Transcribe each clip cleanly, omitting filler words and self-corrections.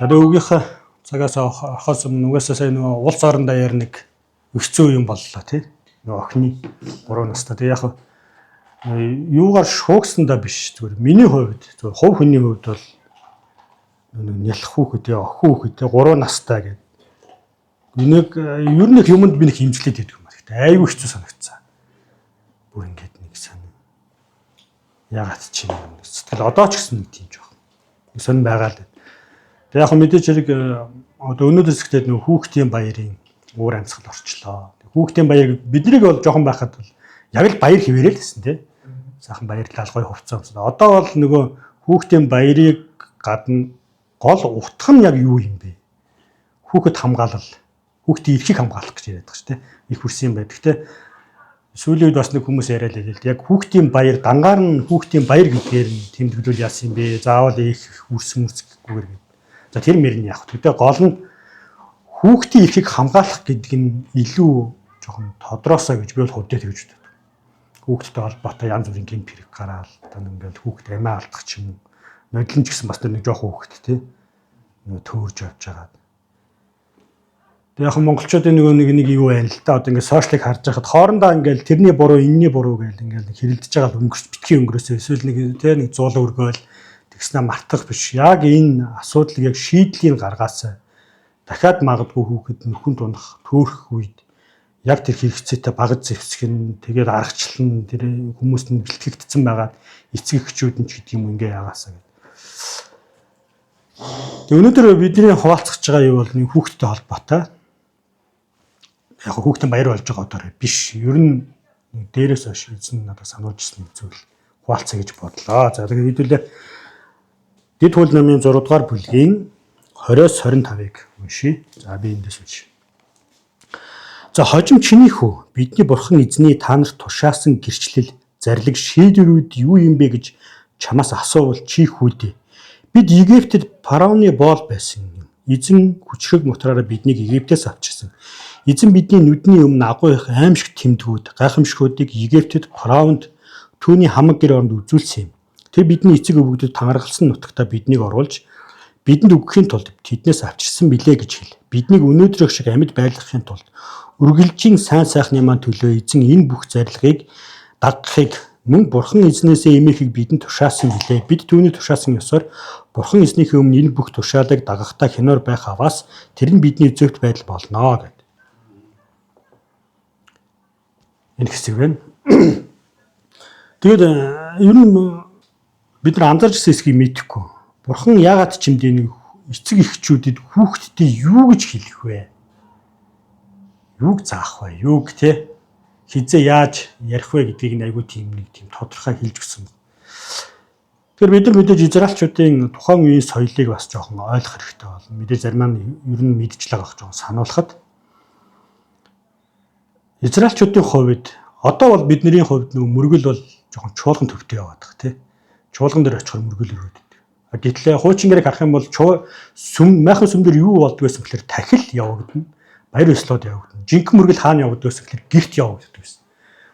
За өвгийнхаа цагаас орохоос нүгээсээ сая нөгөө улс орон даяар нэг өсцөө юм боллоо тий. Нөгөө охины 3 настай. Тэгээ яг юугаар шуугсандаа биш зүгээр миний хувьд зүгээр хувь хүний хувьд бол нэг нялх хүүхэд охин хүүхэд 3 настай гэдэг. Энийг ер нь юмд би нэг хэмжлээд байдаг юм байна. Гэтэ айгүй хэцүү санагцсан. Бүр ингэж нэг сонь. Ягаад ч юм бэ? Сэтгэл одоо ч гэсэн нэг тийм жоох. Сонь байгаа л. Тэг яг мэдээж хэрэг одоо өнөөдөр зэгтээд нөгөө хүүхдийн баярын уур амьсгал орчлоо. Хүүхдийн баяр биднийг бол жоохон байхад бол яг л баяр хിവэрэл гэсэн тий. Сайхан баярлал гоё хувцас өмсөв. Одоо бол нөгөө хүүхдийн баярыг гадна гол утга нь яг юу юм бэ? Хүүхэд хамгаалал, хүүхдийн эрхийг хамгаалах гэж яриад байгаа шүү дээ. Их хүрсэн юм байна. Гэхдээ сүүлийн үед бас нэг хүмүүс яриад л яг хүүхдийн баяр дангаар нь хүүхдийн баяр гэдгээр нь тэмдэглүүл яасан юм бэ? Заавал их үрсэн үсгэхгүйгээр гэдэг. За тэр мөрний яг. Тэгтээ гол нь хүүхдийн эрхийг хамгаалах гэдэг нь илүү жоохон тодроосоо гэж би бол хувьдаа тэгж боддог. Хүүхдтэй холбоотой янз бүрийн гэмт хэрэг гараал одоо ингээд хүүхд амиа алдах ч юм уу. Нодлон ч гэсэн бас нэг жоохон хүүхд тий. Нөгөө төөрж явж байгаа. Тэг яг монголчуудын нэг юу байна л да одоо ингээд сошиалыг харж байхад хоорондоо ингээд тэрний буруу энэний буруу гэж ингээд хэрэлдэж байгаа өнгөрч битгий өнгөрөөсөө эсвэл нэг тий нэг зуул өргөөл тэгснэ мартах биш. Яг энэ асуудлыг яг шийдлийн гаргаасаа дахиад магадгүй хүүхэд нөхөнд унах төөрөх үед яг тэр хэрэгцээтэй багаж зэвсгэн тэгээд аргачлан тэр хүмүүст нь бэлтгэгдсэн байгаа эцэг эхчүүд нь ч гэдэг юм ингээ яагаасаа гэдэг. Тэг өнөөдөр бидний хуваалцах байгаа юу бол нэг хүүхдтэй холбоотой. Яг хүүхдийн баяр болж байгаа удаараа биш. Ер нь дээрээс хойш эзэн надад сануулжсэн зүйл хуваалцаа гэж бодлоо. За тэгээд хэдүүлээ Дэд хууль намын 6 дугаар бүлгийн 20-с 25-ыг уншийе. За би эндээс уншия. За хожим чиний хүү бидний бурхан эзний та нарт тушаасан гэрчлэл зарлиг шийдвэрүүд юу юм бэ гэж чамаас асуувал чи хүүдээ. Бид Египтэд фараоны боол байсан юм. Эзэн хүчрэг нутраараа биднийг Египтээс авчирсан. Эзэн бидний нүдний өмнө агуу их аимшиг тэмдгүүд гайхамшгуудыг Египтэд фараонд түүний хамаг гэр оронд үзүүлсэн юм. Тэр бидний эцэг өвгдөд тангаргалсан нутагта биднийг оруулж бидэнд өгөхийн тулд тэднээс авчирсан билээ гэж хэл. Биднийг өнөөдрөх шиг амьд байлгахын тулд үргэлжийн сайн сайхны маань төлөө эзэн энэ бүх зарилгыг дагахыг мөн бурхан эзнээсээ эмээхийг бидэнд тушаасан билээ. Бид түүний тушаасан ёсоор бурхан эзнийхээ өмнө энэ бүх тушаалыг дагахтаа хянаар байх аваас тэр нь бидний зөвхт байдал болноо гэд. Энэ хэсэг байна. Тэгээд ер нь бид нар анзаарч ирсэн хэсгийг мэдэхгүй. Бурхан яагаад ч юм дий нэг эцэг эхчүүдэд хүүхдтэй юу гэж хэлэх вэ? Юуг заах вэ? Юуг те хизээ яаж ярих вэ гэдгийг нь айгүй тийм тодорхой хэлж өгсөн. Тэгэхээр бид нар мэдээж израилчуудын тухайн үеийн соёлыг бас жоохон ойлгох хэрэгтэй болно. Мэдээж зарим нь ер нь мэдж л байгаа жоохон сануулхад. Израилчуудын хувьд одоо бол бидний хувьд нэг мөргөл бол жоохон чуулган төвтэй яваад байгаа тий. Чуулган дээр очихоор мөргөл өрөөдөг. Гэтэл хуучингэрийг харах юм бол майхан сүмдөр юу болдг байсан гэхээр тахил явагдана. Баяр ёслоод явагдана. Жинхэнэ мөргөл хаана явагддаг вэ гэхээр гэрт явагддаг байсан.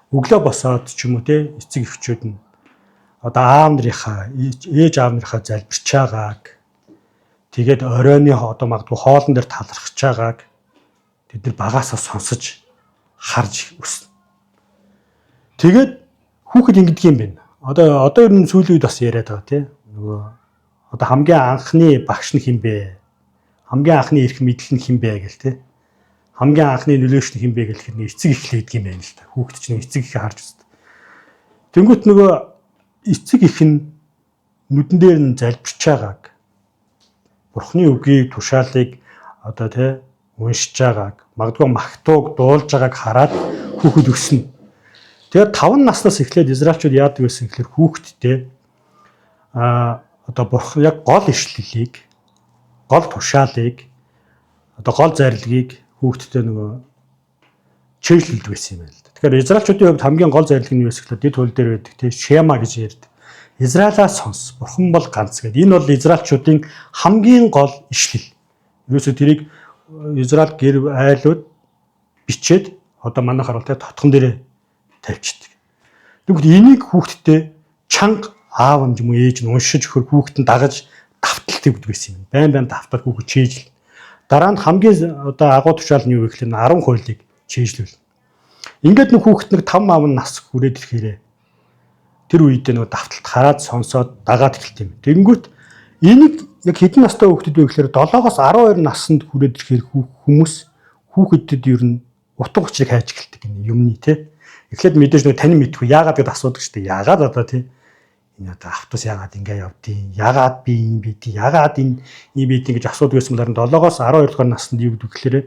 Өглөө босоод ч юм уу те эцэг эхчүүд нь одоо аав нарынхаа ээж аав нарынхаа залбирч байгааг тэгээд оройны одоо магадгүй хоолн дээр талархаж байгааг тэд нар багаасаа сонсож харж өснө. Тэгээд хүүхэд ингэдэг юм байна. Одоо ер нь сүүлийн үед бас яриад байгаа тий. Нөгөө одоо хамгийн анхны багш нь хэн бэ? Хамгийн анхны эрх мэдэл нь хэн бэ гэл тий. Хамгийн анхны нөлөөч нь хэн бэ гэх хэрнээ эцэг их л байдаг юм байна л та. Хүүхэд чинь эцэг ихээ харж үзтээ. Тэнгүүт нөгөө эцэг их нь нүдэн дээр нь залбирч байгааг бурхны үгийг тушаалыг одоо тий уншиж байгааг магадгүй магтууг дуулж байгааг хараад хүүхэд өснө. Тэгээд 5 наснаас эхлээд израилчууд яадаг байсан гэхээр хүүхэдтэй одоо бурхан яг гол ишлэлийг гол тушаалыг одоо гол зарилгийг хүүхдтэй нөгөө чиглэлд байсан юм байна л да. Тэгэхээр израилчуудын хувьд хамгийн гол зарилга нь юу вэ гэхээр дэд хууль дээр байдаг тийм шема гэж ярьдаг. Израилаа сонс. Бурхан бол ганц гэдэг. Энэ бол израилчуудын хамгийн гол ишлэл. Юусе тэрийг Израиль гэр айлууд бичээд одоо манайхаар бол тотхон дээр тавьчихдаг. Тэгвэл энийг хүүхдтэй чанга аав юм уу ээж нь уншиж өгөхөр хүүхэд нь дагаж давталт гэдэг байсан юм. Байн давтал хүүхэд чэйжл. Дараа нь хамгийн одоо агуу тушаал нь юу вэ гэхээр 10 хуйлыг чэйжлүүл. Ингээд нэг хүүхэд нэг 5 ав нас хүрээд ирэхээр тэр үед нэг давталт хараад сонсоод дагаад эхэлт юм. Тэгэнгүүт энийг яг хэдэн настай хүүхэд вэ гэхээр 7-оос 12 наснд хүрээд ирэхээр хүмүүс хүүхэдд ер нь утга учирыг хайж эхэлдэг юм тий. Эхлээд мэдээж нэг тань мэдгүй яагаад гэдээ асуудаг шүү дээ. Яагаад одоо тий энэ одоо автобус яагаад ингэ явдیں۔ Яагаад би юм бидیں۔ Яагаад энэ юм бидیں гэж асуудаг байсан болохоор 7-оос 12 дугаар наснд юу гэдэг гэхээр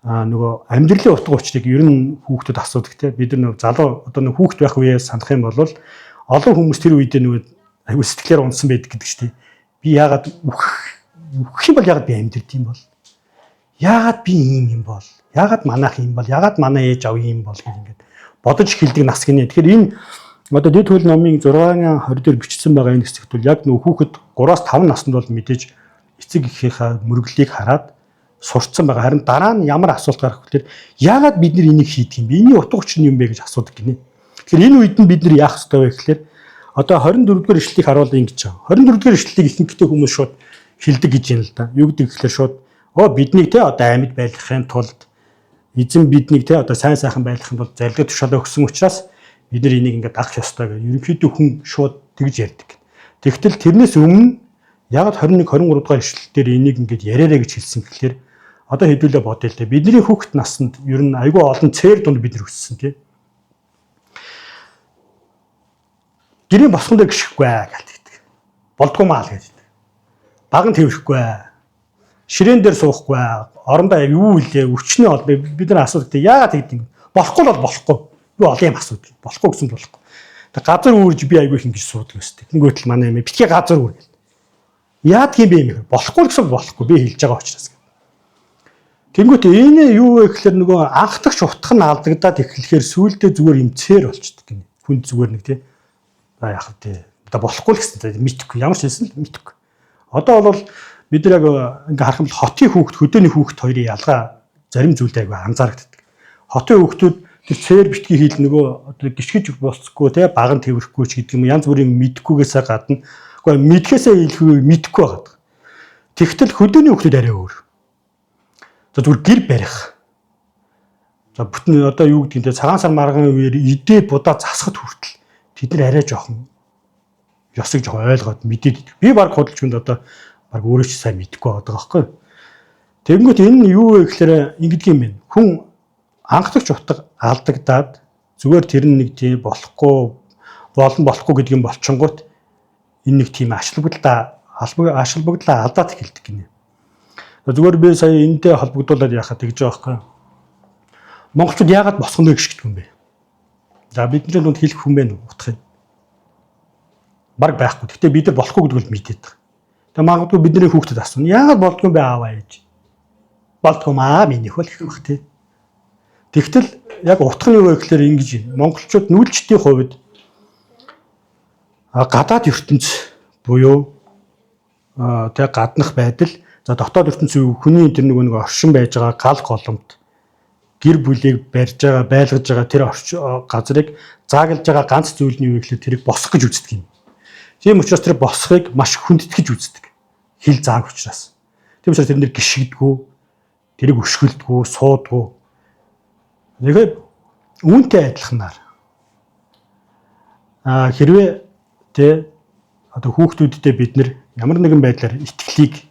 нөгөө амьдралын утга учирыг ер нь хүүхдэд асуудаг тий. Бид нар залуу одоо нэг хүүхд байх үеэс санах юм бол олон хүмүүс тэр үедээ нөгөө аюу сэтгэлээр унсан байдаг гэдэг шүү дээ. Би яагаад үхэх юм бол яагаад би амьдрд юм бол? Яагаад би ийм юм бол? Яагаад манайх юм бол? Яагаад манай ээж аав юм бол гэх ингээд бодож эхэлдэг нас гинэ. Тэгэхээр энэ одоо дэд хөл номын 6-20 дээр бичсэн байгаа энэ хэсэгт бол яг нөгөө хүүхэд 3-5 наснд бол мэдээж эцэг эхийнхээ мөрөглийг хараад сурцсан байгаа. Харин дараа нь ямар асуулт гарах вэ? Яагаад бид нар энийг хийдэг юм бэ? Энийн утга учир нь юм бэ гэж асуудаг гинэ. Тэгэхээр энэ үед нь бид нар яах ёстой вэ гэхээр одоо 24-р эшлэлийг харуулъя ингэж байгаа. 24-р эшлэлийг ихэнхдээ хүмүүс шууд хэлдэг гэж юм л да. Юу гэдэг гэхээр шууд биднийг те одоо амьд байлгахын тулд эзэн биднийг те одоо сайн сайхан байлгахын тулд зарилга тушаалаа өгсөн учраас бид нар энийг ингээд дагах ёстой гэж ерөнхийдөө хүн шууд тэгж ярьдаг. Тэгтэл тэрнээс өмнө яг 21 23 дугаар эшлэл дээр энийг ингээд яриараа гэж хэлсэн гэхээр одоо хэдүүлээ бодъё л дээ. Бидний хүүхэд наснд ер нь айгүй олон цээр дунд бид нар өссөн тий. Гэрийн босгон дээр гიშггүй гэдэг. Болдгоо маал гэдэг. Баган тэрхгүй. Ширээн дээр суухгүй. Орондоо юу илээ өвчнөө бол бид нар асуудаг. Яагаад тэгдэг юм? Болохгүй бол болохгүй. Юу олон юм асуудаг. Болохгүй гэсэн болохгүй. Тэг газар үүрж би айгүй их ингэж суудаг өстэй. Тэнгүүтэл манай юм битгий газар үүр гэл. Яадаг юм бэ юм? Болохгүй гэсэн болохгүй. Би хэлж байгаа учраас. Тэнгүүт энэ юу вэ гэхээр нөгөө анхдагч утх нь алдагдаад эхлэхээр сүүлдээ зүгээр юм цээр болчдөг гинэ. Хүн зүгээр нэг тий. Яг тий. Одоо болохгүй л гэсэн мэдхгүй. Ямар ч хэлсэн л мэдхгүй. Одоо бол бид нар яг ингээ харах юм бол хотын хүүхд, хөдөөний хүүхд хоёрын ялгаа зарим зүйлд айгүй анзаарэгддэг. Хотын хүүхдүүд тэр цээр битгий хийл нөгөө одоо гიშгэж болцгүй тий баган тэрхгүй ч гэдэг юм янз бүрийн мэдхгүйгээсээ гадна үгүй мэдхээсээ илүү мэдхгүй байгаа. Тэгтэл хөдөөний хүүхдүүд арай өөр. За зүгээр гэр барих. За бүтэн одоо юу гэдэг нь цагаан сар маргааны үеэр идээ будаа засахад хүртэл тэд нар арай жоохон ёсыг жоохон ойлгоод мэдээд. Би баг худалч хүнд одоо баг өөрөө ч сайн мэдэхгүй байгаа байхгүй. Тэгэнгүүт энэ юу вэ гэхээр ингэдэг юм байна. Хүн анхдагч утга алдагдаад зүгээр тэр нэг тийм болохгүй гэдэг юм болчингууд энэ нэг тийм ашиглагдаа алдаад эхэлдэг гинэ. Зүгээр би сая энэтэй холбогдуулаад яхад тэгж байгаа байхгүй. Монголчууд яагаад босгоно гიშгдэг юм бэ? За бидний дунд хэлэх хүн байна уу? Утгах юм. Бараг байхгүй. Гэхдээ бид нар болохгүй гэдгийг мэдээд байгаа. Тэгээ магадгүй бидний хүүхдэд асууна. Яагаад болдгүй юм бэ ааваа ээж? Болдгоомаа минийх бол гэх юм бах тий. Тэгтэл яг утганы юу вэ гэхээр ингэж юм. Монголчууд нүүлчдийн хувьд гадаад ертөнц буюу тэгээ гаднах байдал за дотоод ертөнцийн хүний тэр нэг оршин байж байгаа гал голомт гэр бүлийг барьж байгаа байлгаж байгаа тэр газрыг зааглаж байгаа ганц зүйл нь юу вэ гэхээр тэрийг босгох гэж үздэг юм. Тийм учраас тэр босхыг маш хүндэтгэж үздэг. Хил зааг учраас. Тийм учраас тэрнэр гიშгдэггүй, тэрийг өшгөлдөггүй, суудгүй. Нэгэ үүнтэй адилханаар хэрвээ тэ одоо хүүхдүүдтэй бид нар ямар нэгэн байдлаар итгэлийг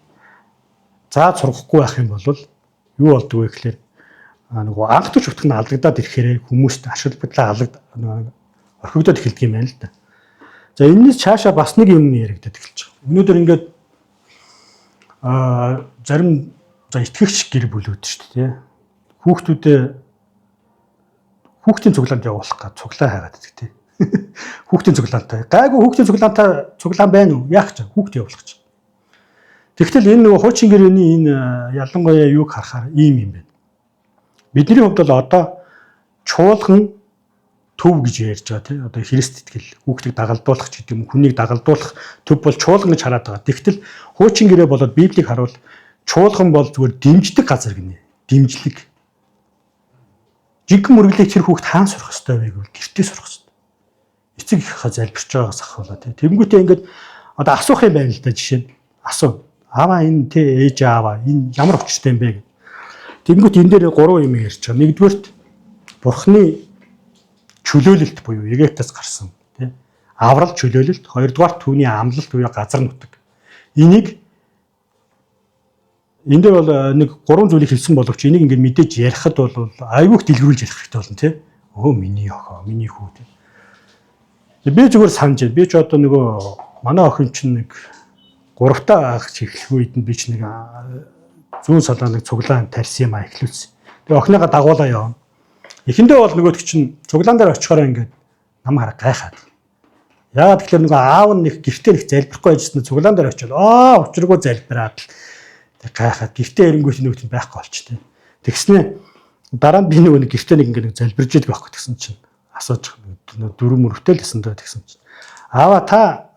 зааж сургахгүй байх юм бол юу болдгоо вэ гэхээр нөгөө анхдагч утга нь алдагдаад ирэхээр хүмүүст ашиг бодлоо орхигдоод эхэлдэг юм байна л да. За энэс цаашаа бас нэг юм яригдаад эхэлж байгаа. Өнөөдөр ингээд зарим итгэгч гэр бүлүүд шүү дээ. Хүүхдийн цуглаанд явуулах гэж цуглаа хайгаад байдаг тий. Хүүхдийн цуглаантай. Гайгүй хүүхдийн цуглаан байна уу? Яах гэж хүүхд явуулах гэж. Тэгвэл энэ нөгөө хуучин гэрээний энэ ялангуяа юуг харахаар ийм юм байна. Бидний хувьд бол одоо чуулган төв гэж ярьж байгаа тийм одоо Христ итгэл хүүхдийг дагалдуулах ч гэдэг юм хүнийг дагалдуулах төв бол чуулган гэж хараад байгаа. Тэгтэл хуучин гэрээ болоод Библийг харуул чуулган бол зүгээр дэмждэг газар гинэ. Дэмжлэг. Жинхэнэ мөрөглийг тэр хүүхд хаан сурах ёстой байг бол гэртээ сурах ёстой. Эцэг ихийнхээ залбирч байгаагаас ахвалаа тийм. Тэнгүүтээ ингээд одоо асуух юм байна л да жишээ нь. асуу. Аава энэ тэ ээж аава энэ ямар учиртай юм бэ гэх. Тэнгүүт энэ дээр 3 юм ярьж байгаа. Нэгдүгээрт Бурхны чөлөөлөлт буюу Египтээс гарсан тий. Аврал чөлөөлөлт, хоёрдугаар түүний амлалт буюу газар нутаг. Энийг энэ дээр бол нэг 3 зүйлийг хэлсэн боловч энийг ингээд мэдээж ярихад бол айгүйх дэлгэрүүлж ярих хэрэгтэй болно тий. Өө миний охин, миний хүү тий. Би зүгээр санаж байна. Би ч одоо нөгөө манай охин чинь нэг 3 таа ах чихлэх үед нь би ч нэг зүүн салаа нэг цуглаан тарьсан юм а эхлүүлсэн. Тэгээ охиныгаа дагуулаа явна. Эхэндээ бол нөгөөд чинь цуглаан дээр очихоор ингээд нам хараа гайхаад. Яагаад тэгэхээр нөгөө аав нь нэг гэртээ нэг залбирахгүй байжсэн цуглаан дээр очиод учиргүй залбираад тэг гайхаад гэртээ эрэнгүүт нөгөөт нь байхгүй болчтой. Тэгснэ дараа нь би нөгөө нэг гэртээ нэг ингээд залбирж идэг байхгүй тэгсэн чинь асууж дөрөв мөрөвтэй л гэсэн дөө тэгсэн чинь аава та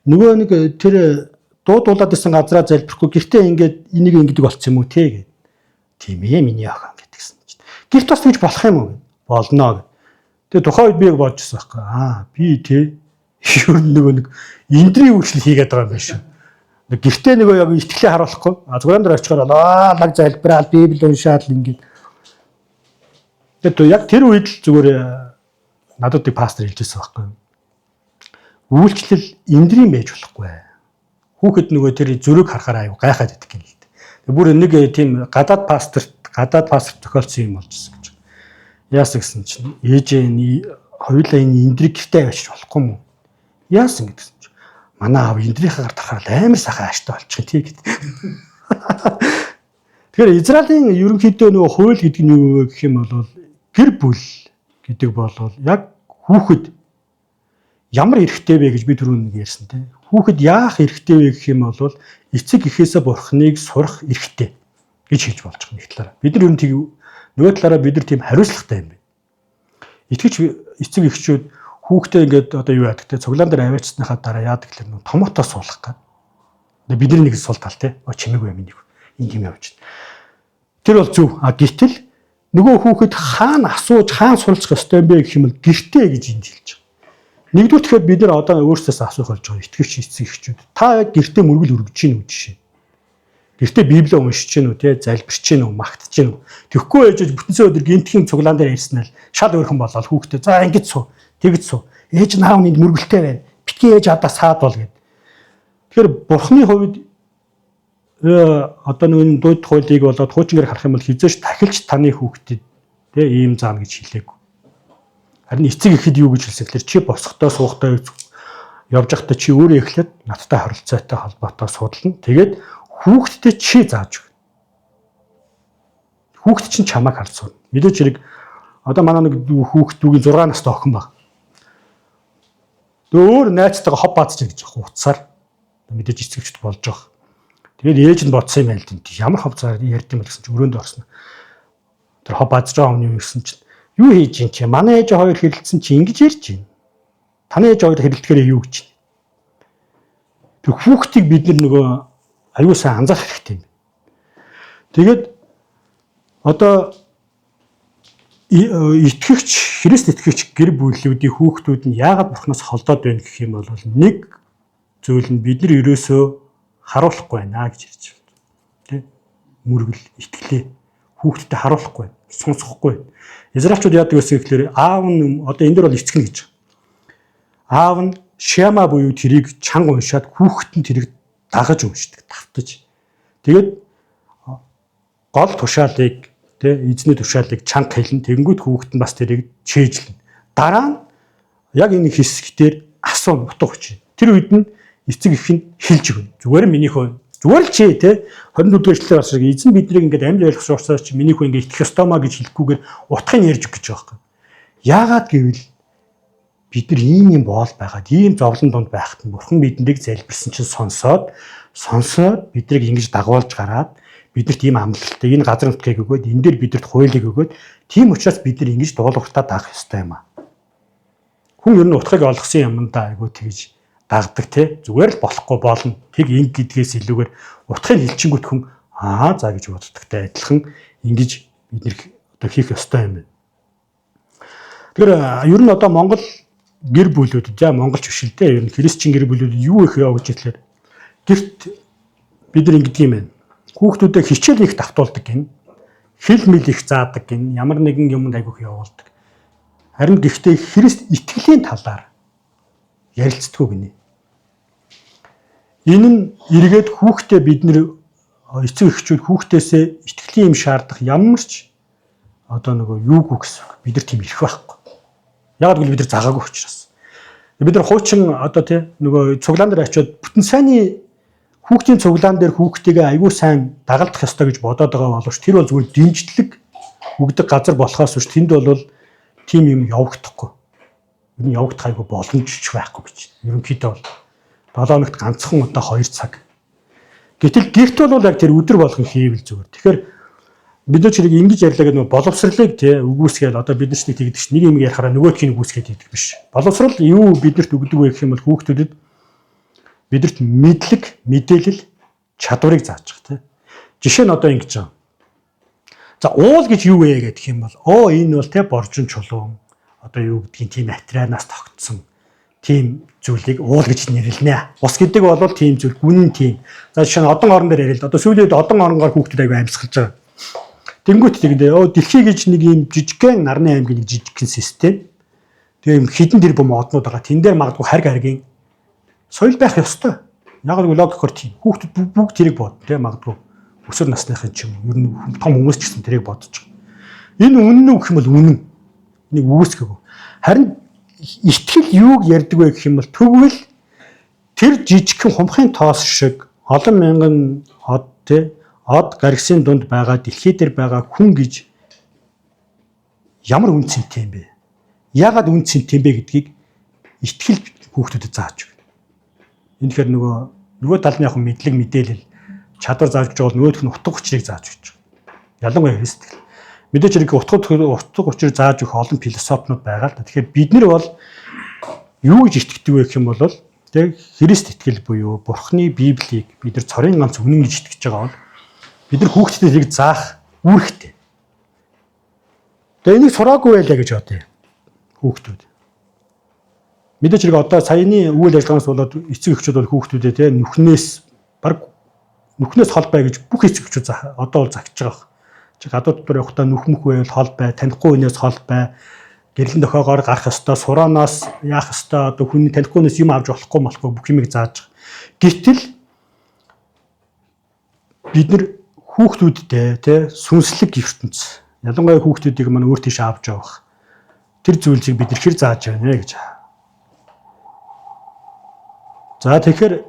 нөгөө нэг тэр дуудуулаад исэн газраа залбихгүй гэртээ ингээд энийг ингэдэг болцсон юм уу те гэд. Тийм ээ миний охин гэдгсэн чинь. Гэрт бас тэгж болох юм уу? Болно гэд. Тэгээ тухайн үед би яг бодчихсон байхгүй. Би те юу нөгөө нэг эндрийн үйлчлэл хийгээд байгаа юм байна шүү. Гэртээ нөгөө яг итгэлээ харуулахгүй. Зүгээр дээр очихоор лаг залбираад библ уншаад ингээд. Тэгээ яг тэр үед л зүгээр надад пастор хэлжсэн байхгүй. Үйлчлэл эндрийн байж болохгүй. Хүүхэд нөгөө тэр зөрөг харахаар аюу гайхаад идэх юм л дээ. Бүр нэг тийм гадаад пастор тохиолдсон юм болжсэн гэж. Яасан гэсэн чинь ээжээ хоёулаа энэ эндрийг гэртээ авчиж болохгүй юм уу? Яасан гэсэн чинь манай аав эндрийнхаагаар тарахаар амар сайхан ааштай болчих тий гэд. Тэгэхээр Израилийн ерөнхийдөө нөгөө хууль гэдэг нь юу вэ гэх юм бол гэр бүл гэдэг бол яг хүүхэд ямар эрхтэй вэ гэж би түрүүн ярьсан тийм. Хүүхэд яах эрхтэй вэ гэх юм бол эцэг эхээсээ бурхныг сурах эрхтэй гэж хэлж болж байгаа нэг талаараа. Бид нар ер нь тийм нөгөө талаараа бид нар тийм хариуцлагатай юм байна. Итгэж эцэг эхчүүд хүүхдээ ингээд одоо юу яадаг те цуглаан дээр аваачсныхаа дараа яадаг гэхэл нөгөө томотоо суулгах гад. Бидний нэг сул тал те чимээгүй юм нэг энэ юм явж байна. Тэр бол зөв. Гэтэл нөгөө хүүхэд хаана асууж хаана суралцах ёстой юм бэ гэх юм бол гэртээ гэж энд хэлж байгаа. Нэгдүгээр тэгэхээр бид нар одоо өөрсдөөс асуух болж байгаа итгэвч эцэг эхчүүд. Та яг гэртээ мөргөл өргөж чинь үү жишээ. Гэртээ библийг уншиж чинь үү те залбирч чинь үү магтж чинь үү. Тэгэхгүй ээжж бүтэнсээ өдөр гинтхийн цуглаан дээр ирсэн л шал өөрхөн болоод хүүхдээ за ингэж суу тэгж суу. Ээж наав нэнд мөргөлтэй байна. Битгий ээж одоо саад бол гэд. Тэгэхээр бурхны хувьд одоо нэг дууд хуулийг болоод хуучингээр харах юм бол хизээш тахилч таны хүүхдэд те ийм заана гэж хэлээг. Харин эцэг ихэд юу гэж хэлсэн гэхээр чи босохдоо суухдаа явж байхдаа чи өөрөө эхлээд надтай харилцаатай холбоотой судална. Тэгээд хүүхдтэй чи зааж өгнө. Хүүхд чинь чамайг харж сурна. Мэдээж хэрэг одоо манай нэг хүүхдүүгийн 6 настай охин баг. Өөр найзтайгаа хоб баацж гэж байгаа утсаар мэдээж эцэгчд болж байгаа. Тэгээд ээж нь бодсон юм байл дээ. Ямар хов цаар ярьд юм бэ гэсэн чинь өрөөнд орсон. Тэр хоб баацж байгаа хүн юм гэсэн чинь юу хийж ин чи? Манай ээж хоёр хэрэлдсэн чи ингэж ярьж байна. Таны ээж хоёр хэрэлдэхээр юу гэж байна? Тэр хүүхдийг бид нөгөө аюу сайн анзаарах хэрэгтэй юм. Тэгээд одоо итгэгч, Христ итгэгч гэр бүлүүдийн хүүхдүүд нь яагаад бурхнаас холдоод байна гэх юм бол нэг зүйл нь бид нар ерөөсөө харуулахгүй байна гэж ярьж байна. Тэ? Мөргөл, итгэлээ хүүхдэд харуулахгүй, сонсохгүй. Израильчууд яадаг гэсэн гэхээр аав нь одоо энэ дөр бол эцгэн гэж. Аав нь Шама буюу тэрийг чанга уншаад хүүхэд нь тэрийг дагаж уншдаг, давтаж. Тэгээд гол тушаалыг тэ эзний тушаалыг чанга хэлнэ. Тэгэнгүүт хүүхэд нь бас тэрийг чийжлэн. Дараа нь яг энэ хэсгээр асуун утга учир. Тэр үед нь эцэг их нь хэлж өгнө. Зүгээр миний хөө зүгээр л чи тэ 24-р эшлэлээр бас эзэн биднийг ингээд амьд ойлгох шуурсаар чи миний хөө ингээд итгэх ёстой маа гэж хэлэхгүйгээр утгыг ярьж өг гэж байгаа юм. Яагаад гэвэл бид нар ийм боол байгаад ийм зовлон донд байхад нь бурхан биднийг залбирсан чинь сонсоод биднийг ингэж дагуулж гараад биднэрт ийм амлалтыг энэ газар нутгийг өгөөд энэ дээр бидэрт хуулийг өгөөд тийм учраас бид нар ингэж дуулууртаа даах ёстой юм аа. Хүн ер нь утгыг олгосон юм да айгуу тэгж дагдаг те зүгээр л болохгүй болно. Тэг инг гэдгээс илүүгээр утгыг хэлчингүүт хүн за гэж боддогтай адилхан ингэж бид нэр одоо хийх ёстой юм байна. Тэгэхээр ер нь одоо Монгол гэр бүлүүдэд монголч биш л дээ ер нь христчин гэр бүлүүдэд юу их яа гэж хэлэхээр гэрт бид нар ингэдэг юм байна. Хүүхдүүдэд хичээл их давтуулдаг гин. Хэл мэл их заадаг гин. Ямар нэгэн юмд айгүйх явуулдаг. Харин гэхдээ Христ итгэлийн талаар ярилцдаггүй гинэ. Энэ нь эргээд хүүхдээ бид нэр эцэг эхчүүд хүүхдээсээ итгэлийн юм шаардах ямар ч одоо нөгөө юуг гэсэн бид нар тийм ирэх байхгүй. Яг л бид нар загаагүй учраас. Бид нар хуучин одоо тий нөгөө цуглаан дээр очиод бүтэн сайнны хүүхдийн цуглаан дээр хүүхдийгээ аягүй сайн дагалдах ёстой гэж бодоод байгаа боловч тэр бол зүгээр дэмжлэг өгдөг газар болохоос биш тэнд бол тийм юм явагдахгүй. Энэ явагдах аягүй боломжч байхгүй гэж. Ерөнхийдөө бол 7 хоногт ганцхан удаа 2 цаг. Гэтэл гэрт бол яг тэр өдөр болгон хийвэл зүгээр. Тэгэхээр бид нар чирийг ингэж ярьлаа гэдэг нь боловсролыг тий үгүйсгээл одоо бид нар ч тэгдэг ш. Нэг юм ярихаараа нөгөөдхийг үгүйсгээд хийдэг биш. Боловсрол юу биднэрт өгдөг вэ гэх юм бол хүүхдүүдэд бидэрт мэдлэг, мэдээлэл, чадварыг зааж байгаа тий. Жишээ нь одоо ингэж байгаа. За уул гэж юу вэ гэдэг юм бол энэ бол тий боржин чулуун одоо юу гэдгийг тийм материалаас тогтсон тийм зүйлийг уул гэж нэрлэнэ. Ус гэдэг бол тийм зүйл гүн тийм. За жишээ нь одон орон дээр ярил. Одоо сүүлийн үед одон оронгоор хүүхдүүд аягүй амьсгалж байгаа. Тэнгүүт тэгэхдээ дэлхий гэж нэг юм жижигхэн нарны аймгийн нэг жижигхэн систем. Тэгээ юм хідэн тэр бом однууд байгаа. Тэн дээр магадгүй харг харгийн соёл байх ёстой. Яг л логикоор тийм. Хүүхдүүд бүгд тэрийг бод. Тэгээ магадгүй өсвөр насныхын ч юм ер нь том хүмүүс ч гэсэн тэрийг бодож байгаа. Энэ үнэн үү гэх юм бол үнэн. Нэг үүсгэв. Харин итгэл юуг ярьдаг вэ гэх юм бол тэгвэл тэр жижигхэн хумхын тоос шиг олон мянган од гаргсын дунд байгаа дэлхий дээр байгаа хүн гэж ямар үн цэнтэй юм бэ? Яагаад үн цэнтэй юм бэ гэдгийг итгэл хүүхдүүдэд зааж өгнө. Энэ тэгэхээр нөгөө талны яг мэдлэг мэдээлэл чадвар зааж өгч бол нөгөөх нь утга учирыг зааж өгч байгаа. Ялангуяа Христ. Мэдээж хэрэг утга учир зааж өгөх олон философнууд байгаа л да. Тэгэхээр бид нар бол юу гэж итгэдэг вэ гэх юм бол тэг Христ итгэл буюу Бурхны Библийг бид нар цорын ганц үнэн гэж итгэж байгаа бол бид нар хүүхдэд тэрийг заах үүрэгтэй. Тэгээ энийг сураагүй байлаа гэж бодъё. Хүүхдүүд. Мэдээж хэрэг одоо саяны үйл ажиллагаанаас болоод эцэг эхчүүд бол хүүхдүүдээ те нүхнээс хол бай гэж бүх эцэг эхчүүд одоо бол загтж байгаа. Чи гадуур дотор явахдаа нүхмөх байвал хол бай, танихгүй хүнээс хол бай. Гэрлэн дохоогоор гарах ёстой, сурааноос яах ёстой, одоо хүний танихгүй хүнээс юм авч болохгүй бүх юмыг зааж байгаа. Гэтэл бид нар хүүхдүүдтэй те сүнслэг ертөнц ялангуяа хүүхдүүдийг маань өөр тийш авч явах тэр зүйлийг бид хэр зааж байна гэж. За тэгэхээр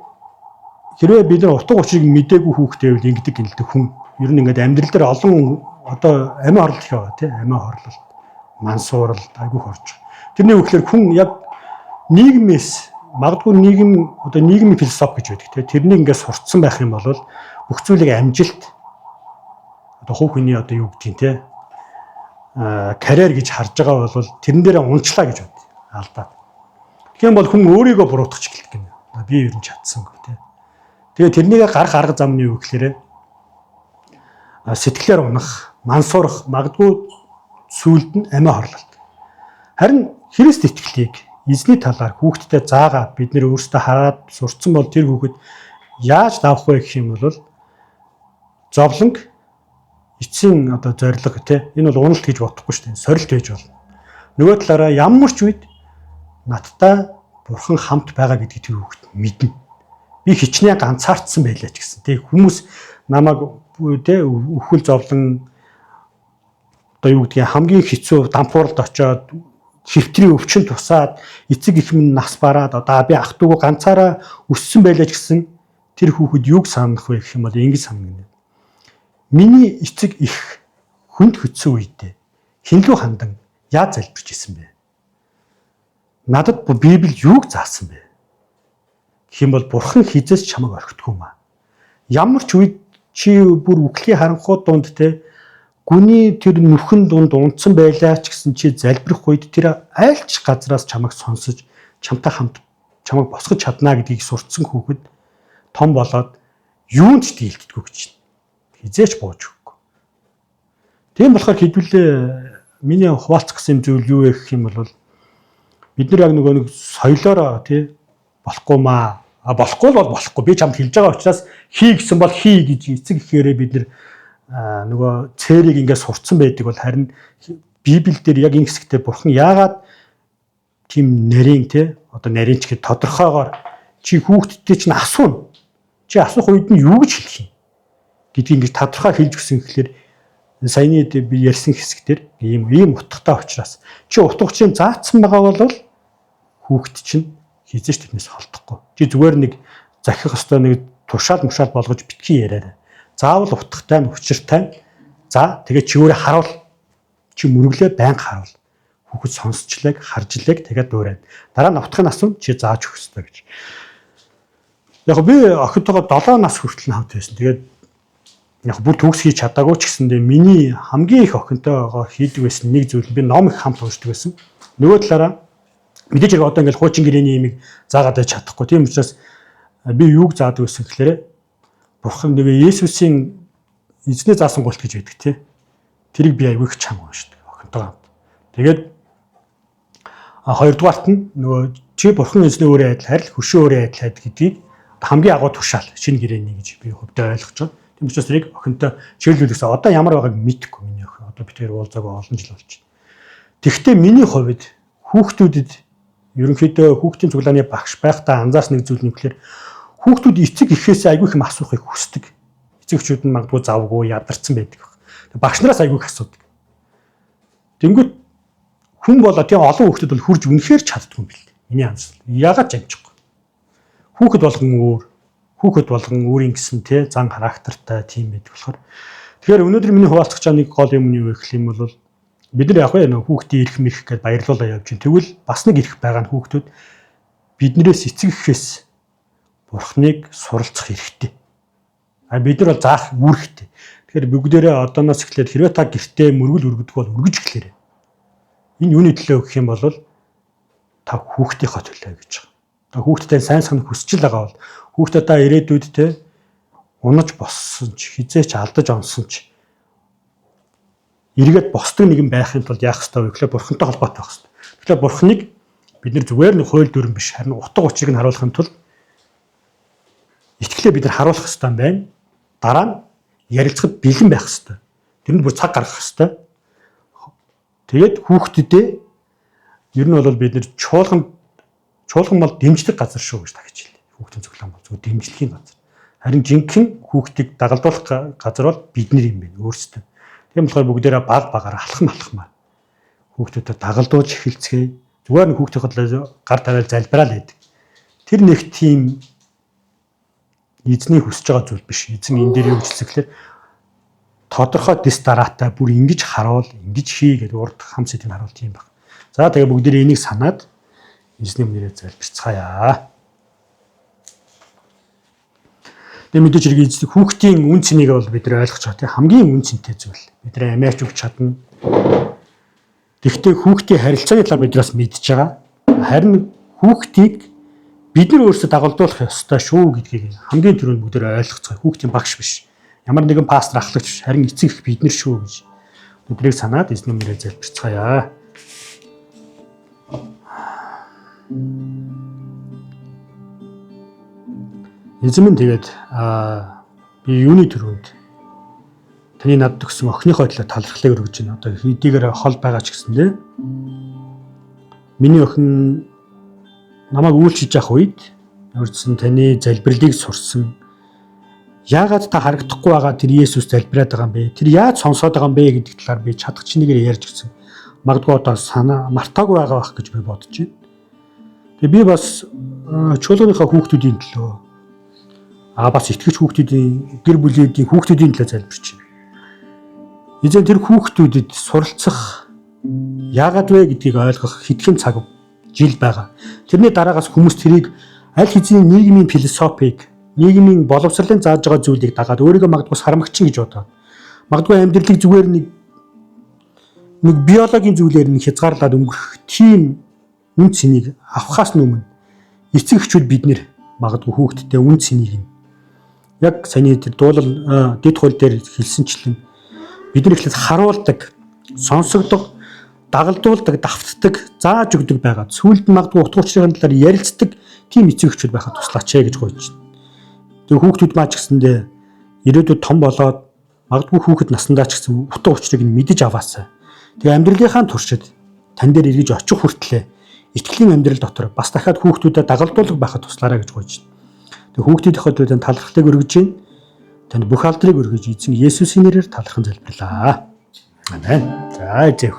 хэрвээ бид нар утга учирыг мэдээгүй хүүхдээ бол ингэдэг гинэлдэг хүн ер нь ингээд амьдрал дээр олон одоо амиа хорлол их байгаа тий амиа хорлол мансуурал айгүй хорж. Тэрний үгээр хүн яг нийгмээс магадгүй нийгмийн философи гэж байдаг тий тэрнийг ингээд сурцсан байх юм бол бүх зүйлийг амжилт одоо хувь хүний одоо юу гэдгийг те карьер гэж харж байгаа бол тэрэн дээрээ унчлаа гэж бод алдаад. Тэгэх юм бол хүн өөрийгөө буруутгах эхэлдэг юм. Би ер нь чадсангүй те. Тэгээ тэрнийг гарах арга зам нь юу гэхээр сэтгэлээр унах, мансуурах, магадгүй сүулт нь амиа хорлолт. Харин Христ итгэлийг эзний талаар хүүхдэд заагаад бид нэр өөрсдөө хараад сурцсан бол тэр хүүхэд яаж давах вэ гэх юм бол зовлонг эцсийн одоо зориг те энэ бол уналт гэж бодохгүй шүү дээ. Сорилт байж болно. Нөгөө талаараа ямар ч үед надтай Бурхан хамт байгаа гэдгийг тэр хүүхэд мэднэ. Би хичнээн ганцаардсан байлаа ч гэсэн. Тэг хүмүүс намайг те өвхөл зовлон одоо юу гэдгийг хамгийн хэцүү дампууралд очоод хэвтрийн өвчин тусаад эцэг их минь нас бараад одоо би ах トゥ уг ганцаараа өссөн байлаа ч гэсэн тэр хүүхэд юг санах вэ гэх юм бол ингэж санагна. Миний эцэг их хүнд хөдсөн үедээ хинлүү хандан яаж залбирч исэн бэ? Надад Библи юуг заасан бэ? Гэх юм бол Бурхан хизээс чамайг орхитгүй юм аа. Ямар ч үед чи бүр үхлийн харанхуй дунд те гүний тэр нүхэн дунд унтсан байлаа ч гэсэн чи залбирх үед тэр айлч газраас чамайг сонсож чамтай хамт чамайг босгож чаднаа гэдгийг сурцсан хүүхэд том болоод юунд ч дийлдэггүй гэж байна. Хизээч бууж өгөхгүй. Тийм болохоор хэдүүлээ миний хуваалцах гэсэн зүйл юу вэ гэх юм бол бид нар яг нэг соёлоороо тий болохгүй маа болохгүй бол болохгүй. Би чамд хэлж байгаа учраас хий гэсэн бол хий гэж эцэг ихээр бид нэр нөгөө цээрийг ингээд сурцсан байдаг бол харин Библиэл дээр яг энэ хэсэгтээ Бурхан яагаад тийм нарийн одоо нарийн ч гэхэд тодорхойгоор чи хүүхдтэй чинь асууна. Чи асуух үед нь юу гэж хэлэх юм гэдгийг ингэж тодорхой хэлж өгсөн гэхээр саяны би ярьсан хэсэгтэр ийм утгатай учраас чи утга учирыг заацсан байгаа бол хүүхд чинь хизээч тэрнээс холдохгүй. Чи зүгээр нэг захих ёстой нэг тушаал мушаал болгож битгий яриарай. Заавал утгатай нь учиртай. За тэгээ чи өөрөө харуул. Чи мөрөглөө байнга харуул. Хүүхэд сонсчлаг, харжлаг тэгээд дуурайна. Дараа нь утгын асуун чи зааж өгөх ёстой гэж. Яг би охинтойгоо 7 нас хүртэл хамт байсан. Тэгээд яг бүр төгс хийж чадаагүй ч гэсэндээ миний хамгийн их охинтойгоо хийдэг байсан нэг зүйл би ном их хамт уншдаг байсан. Нөгөө талаараа мэдээж яг одоо ингээл хуучин гэрээний имийг заагаад байж чадахгүй. Тийм учраас би юуг заадаг байсан гэхээр Бурхан нэг Есүсийн эзнээ заасан гуулт гэж байдаг тий. Тэрийг би аягүй их чанга уншдаг охинтойгоо хамт. Тэгээд хоёрдугаарт нь нөгөө чи Бурхан эзнээ өөрөө адил харил хөшөө өөрөө адил хайд гэдгийг хамгийн агуу тушаал шинэ гэрээний гэж би хөвдөө ойлгож байгаа. Тийм учраас тэрийг охинтой чиглүүлсэн. Одоо ямар байгааг мэдэхгүй миний охин. Одоо би тэр уулзаагүй олон жил болж байна. Тэгэхдээ миний хувьд хүүхдүүдэд ерөнхийдөө хүүхдийн цуглааны багш байхдаа анзаарсан нэг зүйл нь гэхээр хүүхдүүд эцэг эхээс айгүй их асуухыг хүсдэг. Эцэг эхчүүд нь магадгүй завгүй ядарсан байдаг. Багш нараас айгүй их асуудаг. Тэнгүүт хүн болоо тийм олон хүүхдүүд бол хурж үнэхээр чаддгүй юм бэл. Миний анзаарсан. Яагаад ч амжихгүй. Хүүхэд болгон өөр, хүүхэд болгон өөрийн гэсэн тий зан характертай тийм байдаг болохоор. Тэгэхээр өнөөдөр миний хуваалцах чам нэг гол юм нь юу гэх юм бол бид нар яг нэг хүүхдийн эрх мэрх гэдээ баярлуулаа явж байна. Тэгвэл бас нэг эрх байгаа нь хүүхдүүд биднээс эцэг эхээс Бурхныг суралцах хэрэгтэй. Бид нар бол заах үүрэгтэй. Тэгэхээр бүгдээрээ одооноос эхлээд хэрвээ та гэртээ мөргөл өргөдөг бол өргөж эхлээрэй. Энэ юуны төлөө гэх юм бол та хүүхдийнхээ төлөө гэж байгаа. Та хүүхдтэй сайн санах хүсэж байгаа бол хүүхдээ та ирээдүйд те унаж боссон ч хизээч алдаж онсон ч эргээд босдог нэгэн байхын тулд яах ёстой вэ гэхээр Бурхантай холбоотой байх ёстой. Тэгэхээр Бурханыг бид нэр зүгээр нэг хууль дүрэн биш харин утга учирыг нь харуулахын тулд итгэлээ бид нар харуулах ёстой юм байна. Дараа нь ярилцахад бэлэн байх ёстой. Тэрэнд бүр цаг гаргах ёстой. Тэгээд хүүхдүүдээ ер нь бол бид нэр чуулган бол дэмжлэг газар шүү гэж тагж хэлээ. Хүүхдийн цуглаан бол зөвхөн дэмжлэгийн газар. Харин жинхэнэ хүүхдийг дагалдуулах газар бол бид нар юм байна өөрсдөө. Тийм болохоор бүгдээрээ баг багаар алхмаар хүүхдүүдэд дагалдуулж эхэлцгээе. Зүгээр нэг хүүхдийнхээ гар тавиал залбираал байдаг. Тэр нэг тийм эзний хүсэж байгаа зүйл биш. Эзэн энэ дээр юу гэж хэлсэглэр тодорхой дэс дараатай бүр ингэж харуул, ингэж хий гэдэг урд хам сэдвийг харуул тийм баг. За тэгээ бүгдээрээ энийг санаад эзний өмнөрөө залбирцгаая. Тэгээ мэдээж хэрэг эзэн хүүхдийн үн цэнийг бол бид нар ойлгож байгаа тийм хамгийн үн цэнтэй зүйл. Бид нар амиач өгч чадна. Тэгэхдээ хүүхдийн харилцааны талаар бид бас мэдж байгаа. Харин хүүхдийг бид нар өөрсдөө дагалдуулах ёстой шүү гэдгийг хамгийн түрүүнд бүгдээр ойлгоцгоё. Хүүхдийн багш биш. Ямар нэгэн пастор ахлагч биш. Харин эцэг их бид нар шүү гэж өдрийг санаад эзний өмнөрөө залбирцгаая. Эзэн минь тэгээд би юуны түрүүнд таны надад өгсөн охиныхоо төлөө талархлыг өргөж байна. Одоо хэдийгээр хол байгаа ч гэсэндээ миний охин намайг үйлчилж явах үед өөрчлсөн таны залбирлыг сурсан. Яагаад та харагдахгүй байгаа тэр Есүс залбираад байгаа юм бэ? Тэр яаж сонсоод байгаа юм бэ гэдэг талаар би чадах чинээгээр ярьж гисэн. Магадгүй одоо санаа мартаагүй байгаа байх гэж би бодож байна. Тэгээ би бас чуулганыхаа хүүхдүүдийн төлөө бас итгэж хүүхдүүдийн гэр бүлүүдийн хүүхдүүдийн төлөө залбирч байна. Эзэн тэр хүүхдүүдэд суралцах яагаад вэ гэдгийг ойлгох хэдхэн цаг жил байгаа. Тэрний дараагаас хүмүүс тэрийг аль хэзээ нийгмийн философиг, нийгмийн боловсролын зааж байгаа зүйлийг дагаад өөрийгөө магадгүй сармагчин гэж бодоод магадгүй амьдралыг зүгээр нэг биологийн зүйлээр нь хязгаарлаад өнгөрөх тийм үн цэнийг авахаас өмнө эцэг эхчүүд бид нэр магадгүй хүүхдтэй үн цэнийг яг саяны тэр дуулал дэд хууль дээр хэлсэнчлэн бид нар ихлээр харуулдаг, сонсогдох дагалдуулдаг, давтдаг, зааж өгдөг байгаад сүүлд магадгүй утга учирын талаар ярилцдаг тийм эцэг эхчүүд байхад туслаач гэж гуйж байна. Тэгээ хүүхдүүд маа ч гэсэндээ ирээдүйд том болоод магадгүй хүүхэд насандаа ч гэсэн утга учирыг нь мэдэж аваасаа. Тэгээ амьдралынхаа туршид тань дээр эргэж очих хүртлээр итгэлийн амьдрал дотор бас дахиад хүүхдүүдэд дагалдуулаг байхад туслаарай гэж гуйж байна. Тэгээ хүүхдүүдийнхээ төлөө талархлыг өргөж байна. Танд бүх алдрыг өргөж эзэн Есүсийн нэрээр талархан залбирлаа. Амен. За эзэн